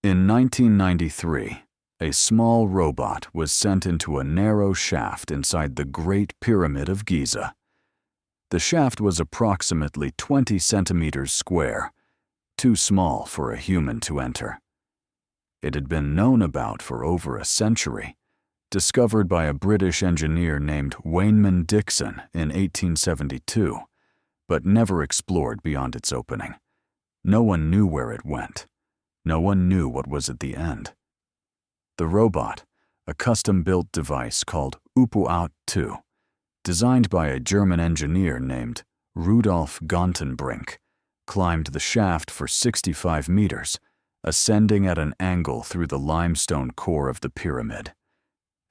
In 1993, a small robot was sent into a narrow shaft inside the Great Pyramid of Giza. The shaft was approximately 20 centimeters square, too small for a human to enter. It had been known about for over a century, discovered by a British engineer named Wayneman Dixon in 1872, but never explored beyond its opening. No one knew where it went. No one knew what was at the end. The robot, a custom-built device called unopened, designed by a German engineer named Rudolf Gantenbrink, climbed the shaft for 65 meters, ascending at an angle through the limestone core of the pyramid.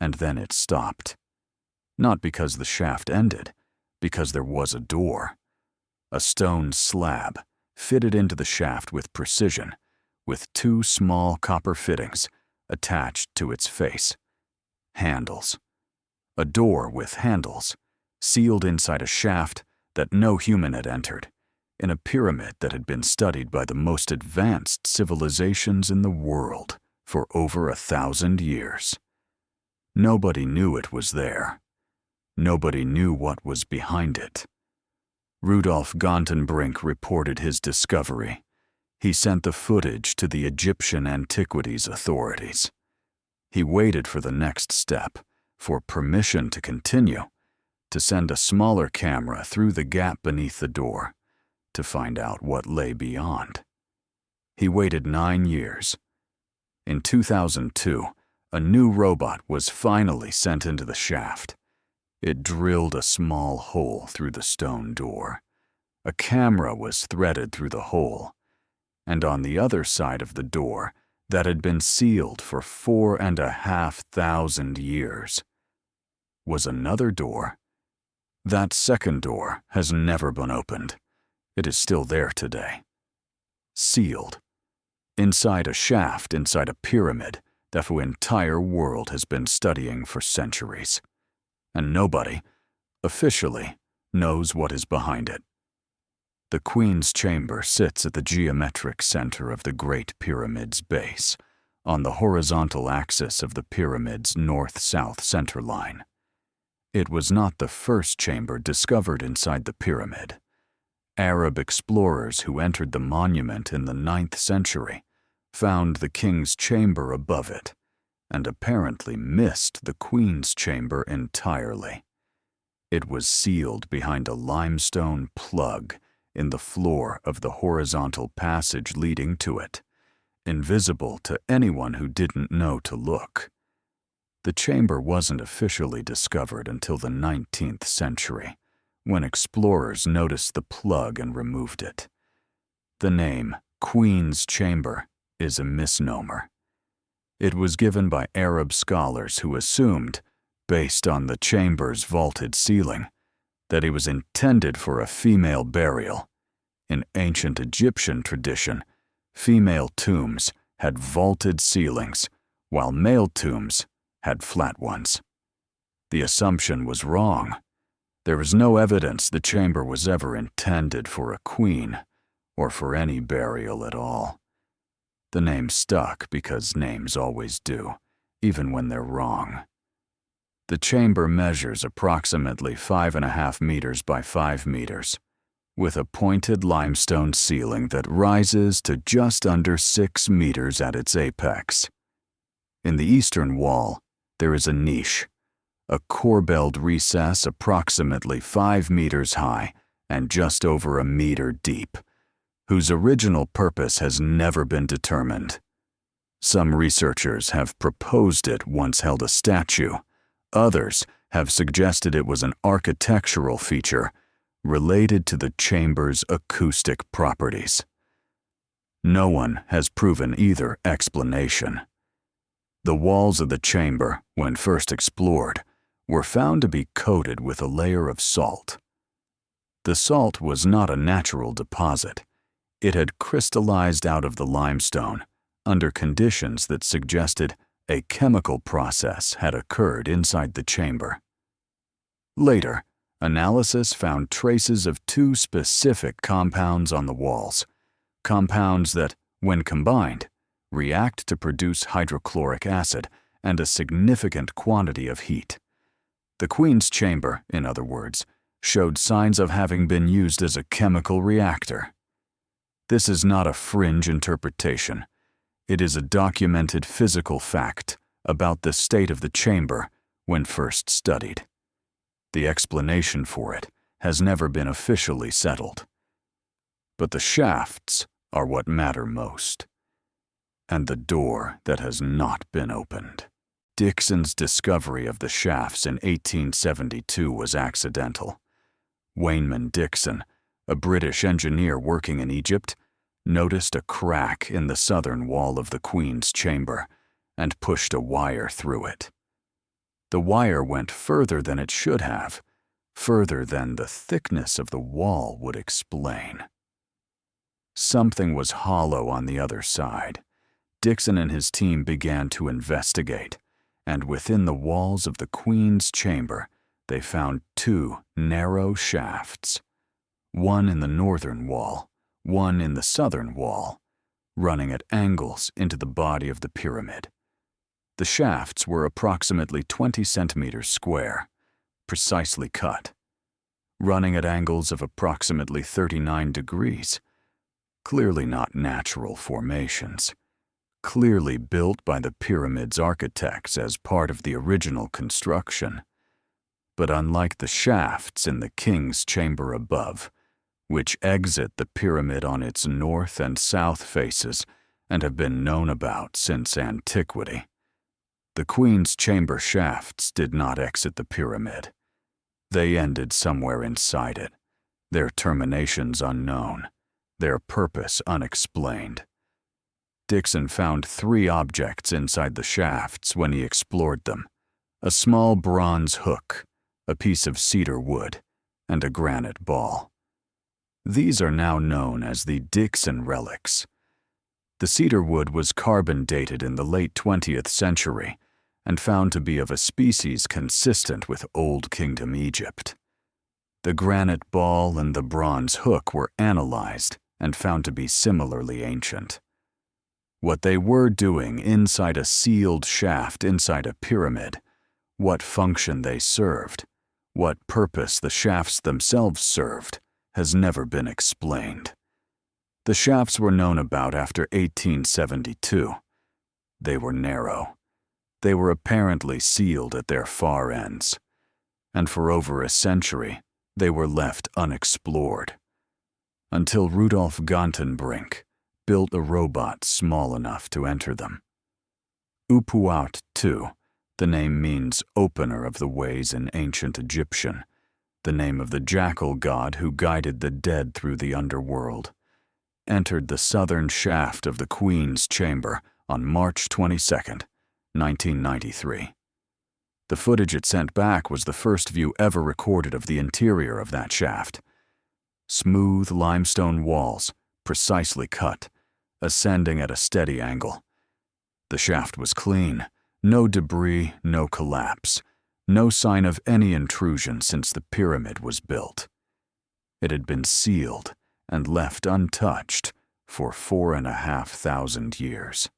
And then it stopped. Not because the shaft ended, because there was a door. A stone slab, fitted into the shaft with precision, with two small copper fittings attached to its face. Handles. A door with handles, sealed inside a shaft that no human had entered, in a pyramid that had been studied by the most advanced civilizations in the world for over 1,000 years. Nobody knew it was there. Nobody knew what was behind it. Rudolf Gantenbrink reported his discovery. He sent the footage to the Egyptian Antiquities authorities. He waited for the next step, for permission to continue, to send a smaller camera through the gap beneath the door, to find out what lay beyond. He waited 9 years. In 2002, a new robot was finally sent into the shaft. It drilled a small hole through the stone door. A camera was threaded through the hole, and on the other side of the door that had been sealed for 4,500 years was another door. That second door has never been opened. It is still there today. Sealed. Inside a shaft, inside a pyramid that the entire world has been studying for centuries. And nobody, officially, knows what is behind it. The Queen's Chamber sits at the geometric center of the Great Pyramid's base, on the horizontal axis of the pyramid's north-south center line. It was not the first chamber discovered inside the pyramid. Arab explorers who entered the monument in the 9th century found the king's chamber above it, and apparently missed the Queen's chamber entirely. It was sealed behind a limestone plug in the floor of the horizontal passage leading to it, invisible to anyone who didn't know to look. The chamber wasn't officially discovered until the 19th century, when explorers noticed the plug and removed it. The name Queen's Chamber is a misnomer. It was given by Arab scholars who assumed, based on the chamber's vaulted ceiling, that it was intended for a female burial. In ancient Egyptian tradition, female tombs had vaulted ceilings, while male tombs had flat ones. The assumption was wrong. There was no evidence the chamber was ever intended for a queen, or for any burial at all. The name stuck because names always do, even when they're wrong. The chamber measures approximately 5.5 meters by 5 meters, with a pointed limestone ceiling that rises to just under 6 meters at its apex. In the eastern wall, there is a niche, a corbelled recess approximately 5 meters high and just over a meter deep, whose original purpose has never been determined. Some researchers have proposed it once held a statue. Others have suggested it was an architectural feature related to the chamber's acoustic properties. No one has proven either explanation. The walls of the chamber, when first explored, were found to be coated with a layer of salt. The salt was not a natural deposit. It had crystallized out of the limestone under conditions that suggested a chemical process had occurred inside the chamber. Later, analysis found traces of 2 specific compounds on the walls, compounds that, when combined, react to produce hydrochloric acid and a significant quantity of heat. The Queen's chamber, in other words, showed signs of having been used as a chemical reactor. This is not a fringe interpretation. It is a documented physical fact about the state of the chamber when first studied. The explanation for it has never been officially settled. But the shafts are what matter most. And the door that has not been opened. Dixon's discovery of the shafts in 1872 was accidental. Wayneman Dixon, a British engineer working in Egypt, noticed a crack in the southern wall of the Queen's chamber and pushed a wire through it. The wire went further than it should have, further than the thickness of the wall would explain. Something was hollow on the other side. Dixon and his team began to investigate, and within the walls of the Queen's chamber, they found two narrow shafts, one in the northern wall, one in the southern wall, running at angles into the body of the pyramid. The shafts were approximately 20 centimeters square, precisely cut, running at angles of approximately 39 degrees. Clearly not natural formations, clearly built by the pyramid's architects as part of the original construction. But unlike the shafts in the king's chamber above, which exit the pyramid on its north and south faces and have been known about since antiquity, the Queen's chamber shafts did not exit the pyramid. They ended somewhere inside it, their terminations unknown, their purpose unexplained. Dixon found 3 objects inside the shafts when he explored them: a small bronze hook, a piece of cedar wood, and a granite ball. These are now known as the Dixon relics. The cedar wood was carbon dated in the late 20th century and found to be of a species consistent with Old Kingdom Egypt. The granite ball and the bronze hook were analyzed and found to be similarly ancient. What they were doing inside a sealed shaft inside a pyramid, what function they served, what purpose the shafts themselves served, has never been explained. The shafts were known about after 1872. They were narrow. They were apparently sealed at their far ends, and for over a century they were left unexplored, until Rudolf Gantenbrink built a robot small enough to enter them. Upuaut II, the name means opener of the ways in ancient Egyptian, the name of the jackal god who guided the dead through the underworld, entered the southern shaft of the Queen's chamber on March 22, 1993. The footage it sent back was the first view ever recorded of the interior of that shaft. Smooth limestone walls, precisely cut, ascending at a steady angle. The shaft was clean, no debris, no collapse, no sign of any intrusion since the pyramid was built. It had been sealed and left untouched for 4,500 years.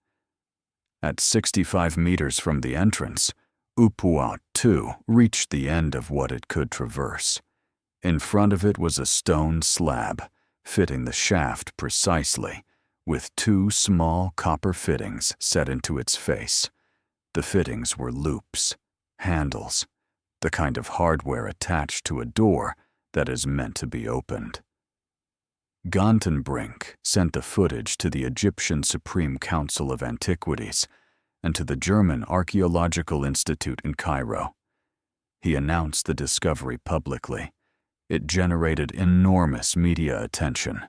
At 65 meters from the entrance, Upuaut II reached the end of what it could traverse. In front of it was a stone slab, fitting the shaft precisely, with 2 small copper fittings set into its face. The fittings were loops, handles, the kind of hardware attached to a door that is meant to be opened. Gantenbrink sent the footage to the Egyptian Supreme Council of Antiquities and to the German Archaeological Institute in Cairo. He announced the discovery publicly. It generated enormous media attention.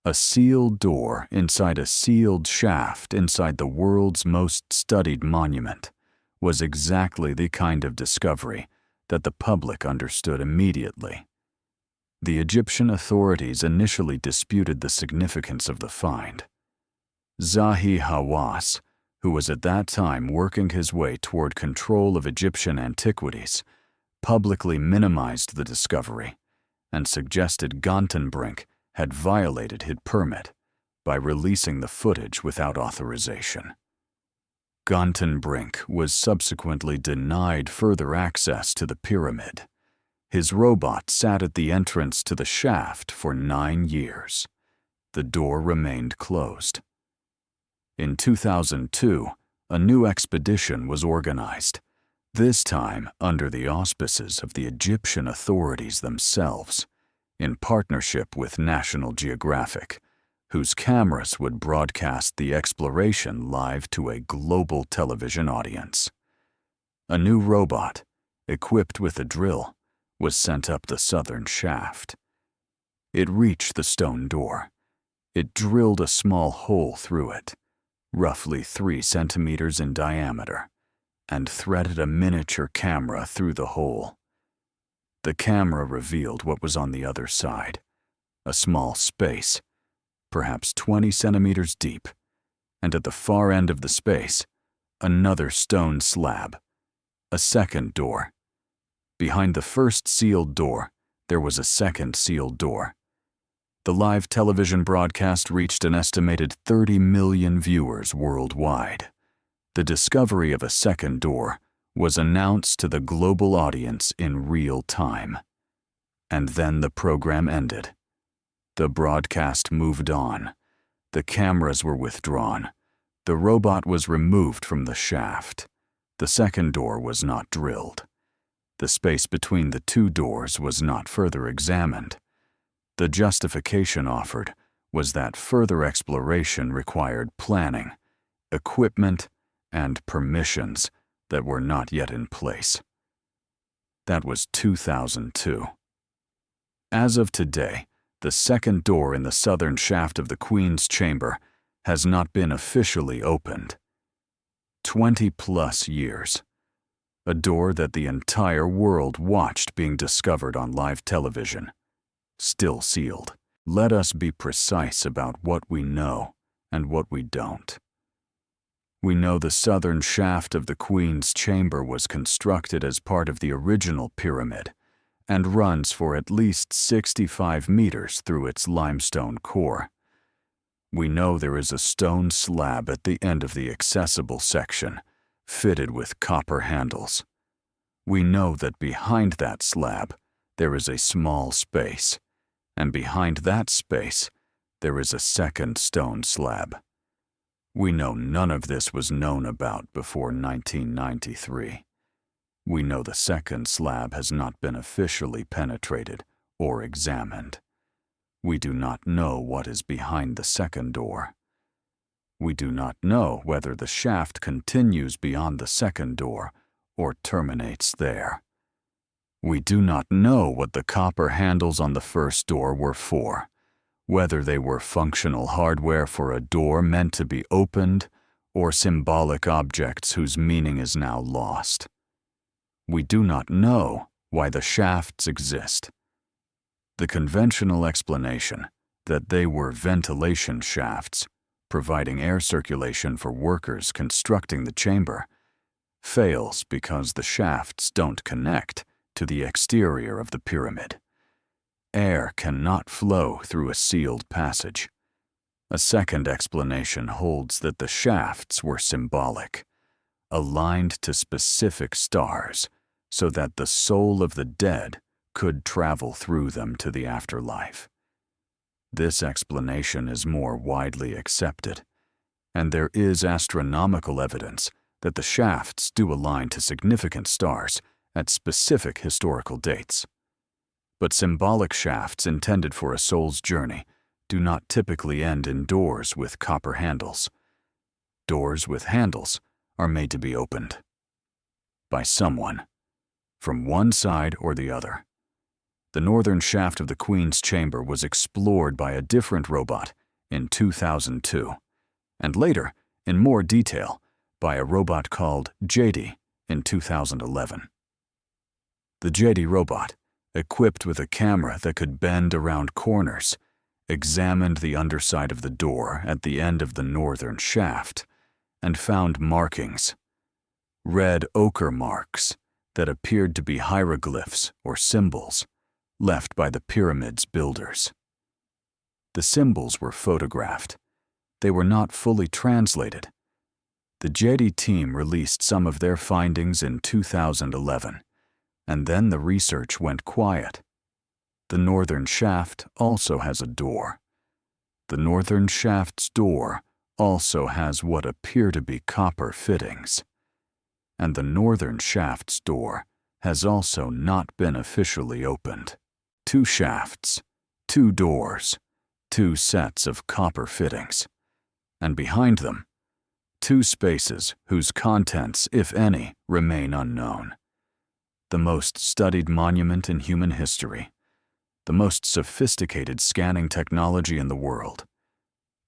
A sealed door inside a sealed shaft inside the world's most studied monument was exactly the kind of discovery that the public understood immediately. The Egyptian authorities initially disputed the significance of the find. Zahi Hawass, who was at that time working his way toward control of Egyptian antiquities, publicly minimized the discovery and suggested Gantenbrink had violated his permit by releasing the footage without authorization. Gantenbrink was subsequently denied further access to the pyramid. His robot sat at the entrance to the shaft for 9 years. The door remained closed. In 2002, a new expedition was organized, this time under the auspices of the Egyptian authorities themselves, in partnership with National Geographic, whose cameras would broadcast the exploration live to a global television audience. A new robot, equipped with a drill, was sent up the southern shaft. It reached the stone door. It drilled a small hole through it, roughly 3 centimeters in diameter, and threaded a miniature camera through the hole. The camera revealed what was on the other side, a small space, perhaps 20 centimeters deep, and at the far end of the space, another stone slab, a second door. Behind the first sealed door, there was a second sealed door. The live television broadcast reached an estimated 30 million viewers worldwide. The discovery of a second door was announced to the global audience in real time. And then the program ended. The broadcast moved on. The cameras were withdrawn. The robot was removed from the shaft. The second door was not drilled. The space between the 2 doors was not further examined. The justification offered was that further exploration required planning, equipment, and permissions that were not yet in place. That was 2002. As of today, the second door in the southern shaft of the Queen's Chamber has not been officially opened. 20+ years. A door that the entire world watched being discovered on live television. Still sealed. Let us be precise about what we know and what we don't. We know the southern shaft of the Queen's Chamber was constructed as part of the original pyramid and runs for at least 65 meters through its limestone core. We know there is a stone slab at the end of the accessible section, fitted with copper handles. We know that behind that slab, there is a small space, and behind that space, there is a second stone slab. We know none of this was known about before 1993. We know the second slab has not been officially penetrated or examined. We do not know what is behind the second door. We do not know whether the shaft continues beyond the second door or terminates there. We do not know what the copper handles on the first door were for, whether they were functional hardware for a door meant to be opened or symbolic objects whose meaning is now lost. We do not know why the shafts exist. The conventional explanation that they were ventilation shafts, providing air circulation for workers constructing the chamber, fails because the shafts don't connect to the exterior of the pyramid. Air cannot flow through a sealed passage. A second explanation holds that the shafts were symbolic, aligned to specific stars so that the soul of the dead could travel through them to the afterlife. This explanation is more widely accepted, and there is astronomical evidence that the shafts do align to significant stars at specific historical dates. But symbolic shafts intended for a soul's journey do not typically end in doors with copper handles. Doors with handles are made to be opened by someone, from one side or the other. The northern shaft of the Queen's Chamber was explored by a different robot in 2002, and later, in more detail, by a robot called JD in 2011. The JD robot, equipped with a camera that could bend around corners, examined the underside of the door at the end of the northern shaft and found markings, red ochre marks that appeared to be hieroglyphs or symbols left by the pyramid's builders. The symbols were photographed, they were not fully translated. The JEDI team released some of their findings in 2011, and then the research went quiet. The northern shaft also has a door. The northern shaft's door also has what appear to be copper fittings. And the northern shaft's door has also not been officially opened. 2 shafts, 2 doors, 2 sets of copper fittings, and behind them, 2 spaces whose contents, if any, remain unknown. The most studied monument in human history, the most sophisticated scanning technology in the world.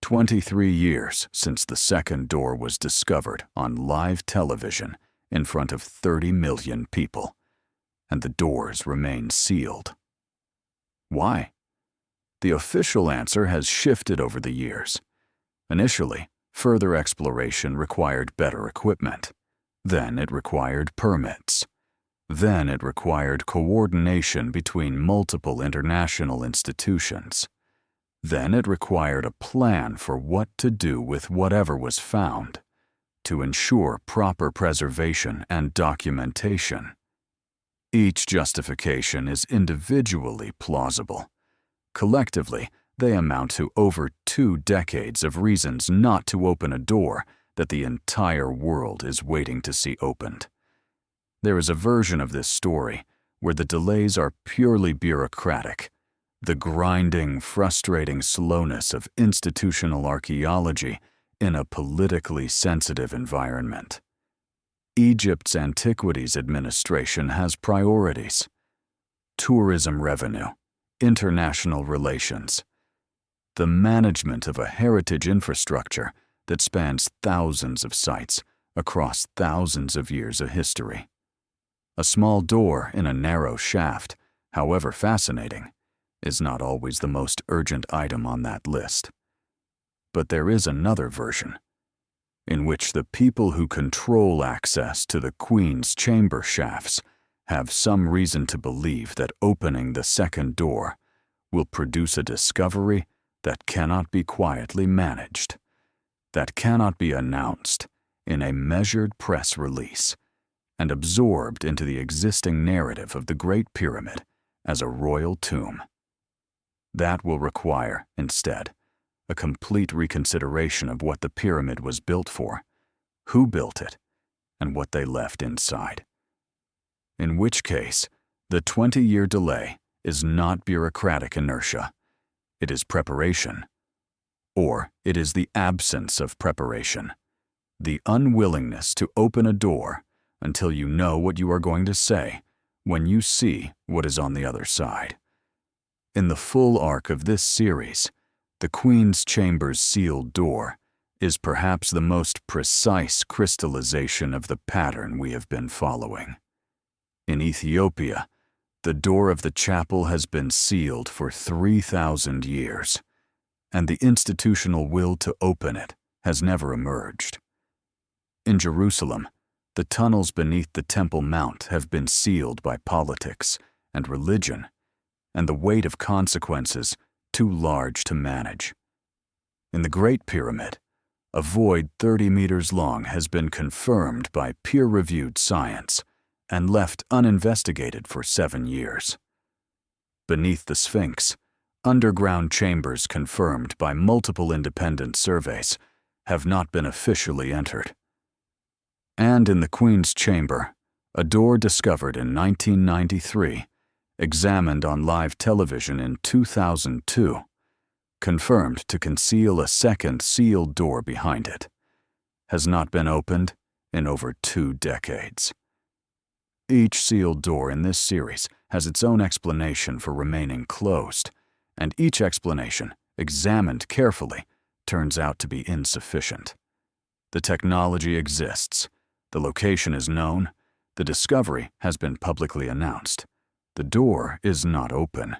23 years since the second door was discovered on live television in front of 30 million people, and the doors remain sealed. Why? The official answer has shifted over the years. Initially, further exploration required better equipment. Then it required permits. Then it required coordination between multiple international institutions. Then it required a plan for what to do with whatever was found, to ensure proper preservation and documentation. Each justification is individually plausible. Collectively, they amount to over 2 decades of reasons not to open a door that the entire world is waiting to see opened. There is a version of this story where the delays are purely bureaucratic, the grinding, frustrating slowness of institutional archaeology in a politically sensitive environment. Egypt's Antiquities Administration has priorities: tourism revenue, international relations, the management of a heritage infrastructure that spans thousands of sites across thousands of years of history. A small door in a narrow shaft, however fascinating, is not always the most urgent item on that list. But there is another version, in which the people who control access to the Queen's chamber shafts have some reason to believe that opening the second door will produce a discovery that cannot be quietly managed, that cannot be announced in a measured press release and absorbed into the existing narrative of the Great Pyramid as a royal tomb. That will require, instead, a complete reconsideration of what the pyramid was built for, who built it, and what they left inside. In which case, the 20-year delay is not bureaucratic inertia. It is preparation. Or it is the absence of preparation, the unwillingness to open a door until you know what you are going to say when you see what is on the other side. In the full arc of this series, the Queen's Chamber's sealed door is perhaps the most precise crystallization of the pattern we have been following. In Ethiopia, the door of the chapel has been sealed for 3,000 years, and the institutional will to open it has never emerged. In Jerusalem, the tunnels beneath the Temple Mount have been sealed by politics and religion, and the weight of consequences too large to manage. In the Great Pyramid, a void 30 meters long has been confirmed by peer-reviewed science and left uninvestigated for 7 years. Beneath the Sphinx, underground chambers confirmed by multiple independent surveys have not been officially entered. And in the Queen's Chamber, a door discovered in 1993, examined on live television in 2002, confirmed to conceal a second sealed door behind it, has not been opened in over 2 decades. Each sealed door in this series has its own explanation for remaining closed, and each explanation, examined carefully, turns out to be insufficient. The technology exists, the location is known, the discovery has been publicly announced. The door is not open.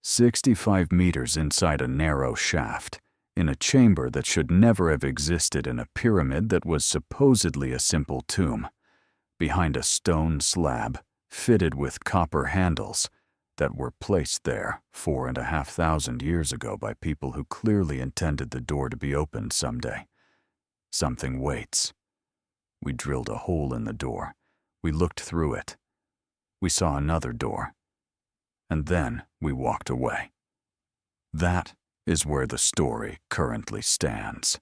65 meters inside a narrow shaft, in a chamber that should never have existed in a pyramid that was supposedly a simple tomb, behind a stone slab fitted with copper handles, that were placed there 4,500 years ago by people who clearly intended the door to be opened someday. Something waits. We drilled a hole in the door. We looked through it. We saw another door. And then we walked away. That is where the story currently stands.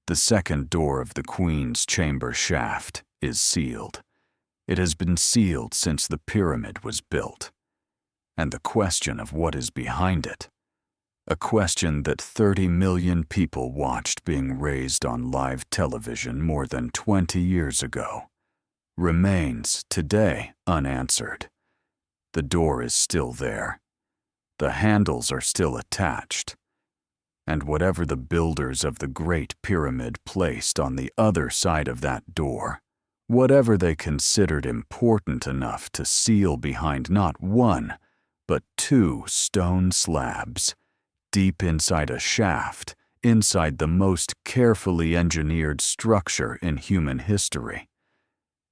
The second door of the Queen's chamber shaft is sealed. It has been sealed since the pyramid was built. And the question of what is behind it, a question that 30 million people watched being raised on live television more than 20 years ago, remains today unanswered. The door is still there. The handles are still attached. And whatever the builders of the Great Pyramid placed on the other side of that door, whatever they considered important enough to seal behind not one, but 2 stone slabs, deep inside a shaft, inside the most carefully engineered structure in human history,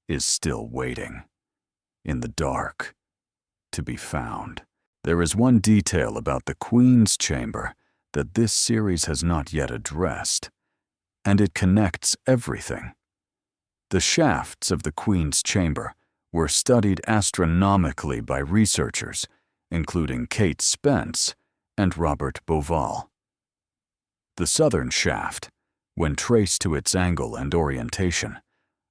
is still waiting, in the dark, to be found. There is one detail about the Queen's chamber that this series has not yet addressed, and it connects everything. The shafts of the Queen's chamber were studied astronomically by researchers, including Kate Spence and Robert Bauval. The southern shaft, when traced to its angle and orientation,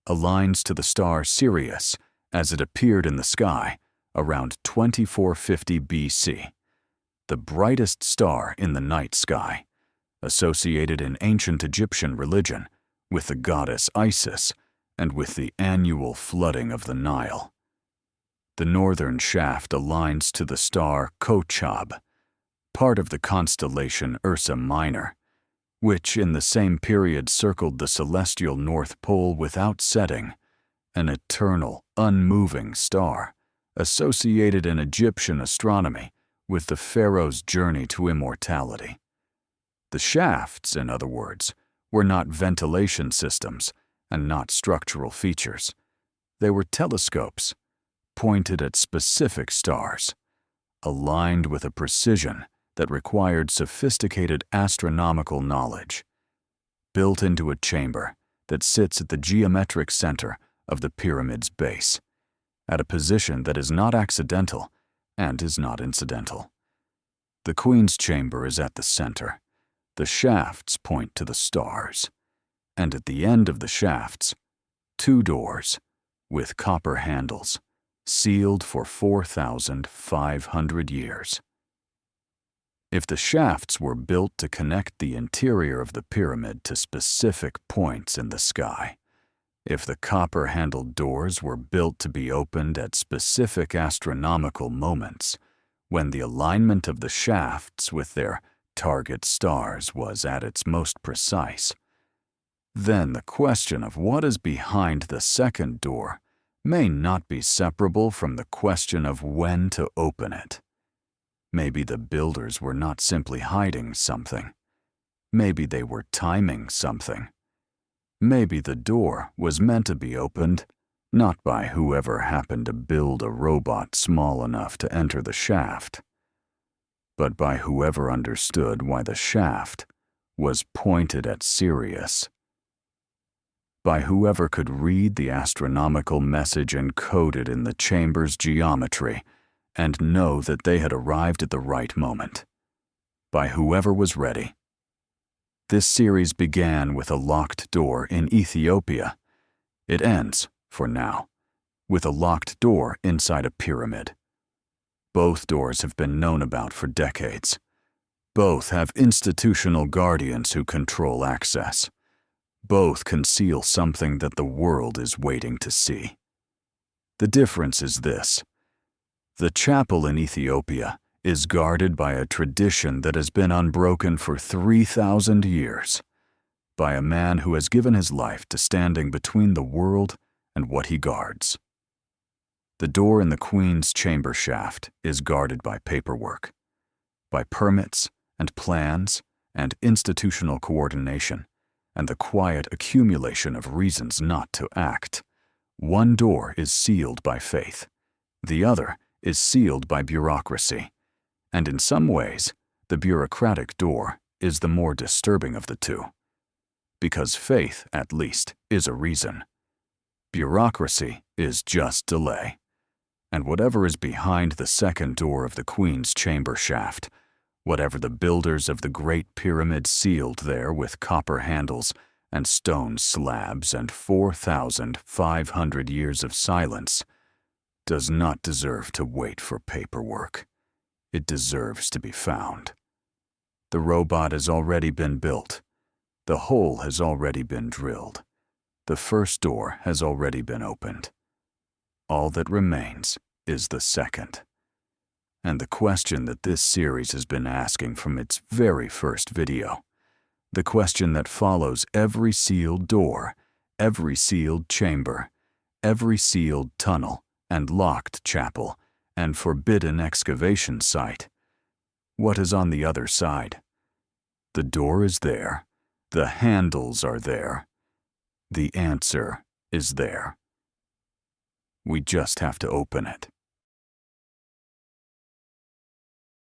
aligns to the star Sirius as it appeared in the sky around 2450 BC, the brightest star in the night sky, associated in ancient Egyptian religion with the goddess Isis and with the annual flooding of the Nile. The northern shaft aligns to the star Kochab, part of the constellation Ursa Minor, which in the same period circled the celestial North Pole without setting, an eternal, unmoving star, associated in Egyptian astronomy with the pharaoh's journey to immortality. The shafts, in other words, were not ventilation systems and not structural features. They were telescopes, pointed at specific stars, aligned with a precision that required sophisticated astronomical knowledge, built into a chamber that sits at the geometric center of the pyramid's base, at a position that is not accidental and is not incidental. The Queen's chamber is at the center. The shafts point to the stars, and at the end of the shafts, 2 doors with copper handles, sealed for 4,500 years. If the shafts were built to connect the interior of the pyramid to specific points in the sky, if the copper-handled doors were built to be opened at specific astronomical moments, when the alignment of the shafts with their target stars was at its most precise, then the question of what is behind the second door may not be separable from the question of when to open it. Maybe the builders were not simply hiding something. Maybe they were timing something. Maybe the door was meant to be opened not by whoever happened to build a robot small enough to enter the shaft, but by whoever understood why the shaft was pointed at Sirius, by whoever could read the astronomical message encoded in the chamber's geometry and know that they had arrived at the right moment, by whoever was ready. This series began with a locked door in Ethiopia. It ends, for now, with a locked door inside a pyramid. Both doors have been known about for decades. Both have institutional guardians who control access. Both conceal something that the world is waiting to see. The difference is this. The chapel in Ethiopia is guarded by a tradition that has been unbroken for 3,000 years, by a man who has given his life to standing between the world and what he guards. The door in the Queen's chamber shaft is guarded by paperwork, by permits and plans and institutional coordination, and the quiet accumulation of reasons not to act. One door is sealed by faith. The other is sealed by bureaucracy, and in some ways, the bureaucratic door is the more disturbing of the two. Because faith, at least, is a reason. Bureaucracy is just delay. And whatever is behind the second door of the Queen's chamber shaft, whatever the builders of the Great Pyramid sealed there with copper handles and stone slabs and 4,500 years of silence, does not deserve to wait for paperwork. It deserves to be found. The robot has already been built. The hole has already been drilled. The first door has already been opened. All that remains is the second. And the question that this series has been asking from its very first video, the question that follows every sealed door, every sealed chamber, every sealed tunnel and locked chapel and forbidden excavation site. What is on the other side? The door is there. The handles are there. The answer is there. We just have to open it.